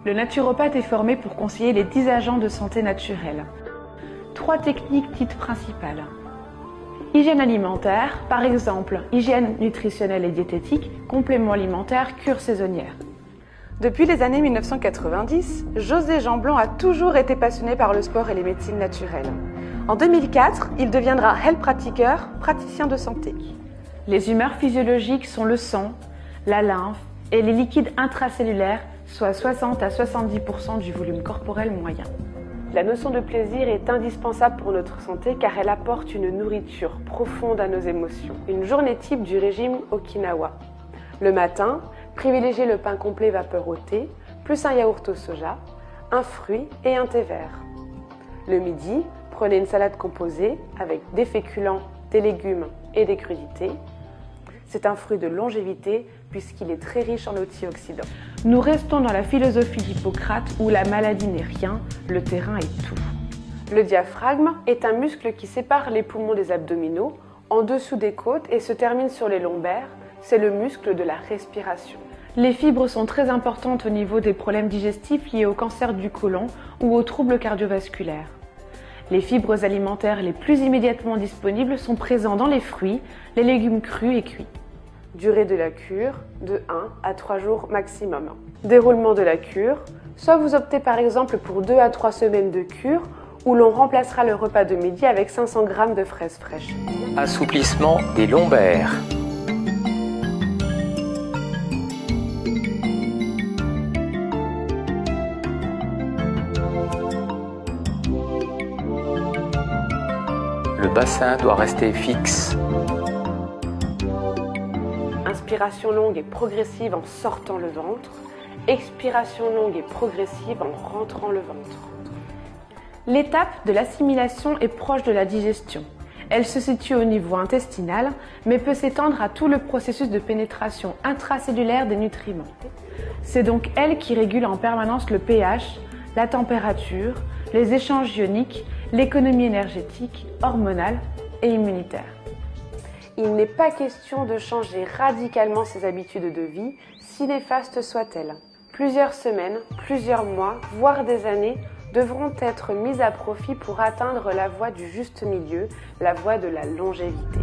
Le naturopathe est formé pour conseiller les 10 agents de santé naturelle. 3 techniques dites principales. Hygiène alimentaire, par exemple, hygiène nutritionnelle et diététique, complément alimentaire, cure saisonnière. Depuis les années 1990, José Jeanblanc a toujours été passionné par le sport et les médecines naturelles. En 2004, il deviendra health pratiqueur, praticien de santé. Les humeurs physiologiques sont le sang, la lymphe et les liquides intracellulaires, soit 60 à 70% du volume corporel moyen. La notion de plaisir est indispensable pour notre santé car elle apporte une nourriture profonde à nos émotions. Une journée type du régime Okinawa. Le matin, privilégiez le pain complet vapeur au thé, plus un yaourt au soja, un fruit et un thé vert. Le midi, prenez une salade composée avec des féculents, des légumes et des crudités. C'est un fruit de longévité puisqu'il est très riche en antioxydants. Nous restons dans la philosophie d'Hippocrate où la maladie n'est rien, le terrain est tout. Le diaphragme est un muscle qui sépare les poumons des abdominaux en dessous des côtes et se termine sur les lombaires. C'est le muscle de la respiration. Les fibres sont très importantes au niveau des problèmes digestifs liés au cancer du côlon ou aux troubles cardiovasculaires. Les fibres alimentaires les plus immédiatement disponibles sont présentes dans les fruits, les légumes crus et cuits. Durée de la cure, de 1 à 3 jours maximum. Déroulement de la cure, soit vous optez par exemple pour 2 à 3 semaines de cure où l'on remplacera le repas de midi avec 500 g de fraises fraîches. Assouplissement des lombaires. Le bassin doit rester fixe. Inspiration longue et progressive en sortant le ventre. Expiration longue et progressive en rentrant le ventre. L'étape de l'assimilation est proche de la digestion. Elle se situe au niveau intestinal, mais peut s'étendre à tout le processus de pénétration intracellulaire des nutriments. C'est donc elle qui régule en permanence le pH, la température, les échanges ioniques, l'économie énergétique, hormonale et immunitaire. Il n'est pas question de changer radicalement ses habitudes de vie, si néfastes soient-elles. Plusieurs semaines, plusieurs mois, voire des années devront être mises à profit pour atteindre la voie du juste milieu, la voie de la longévité.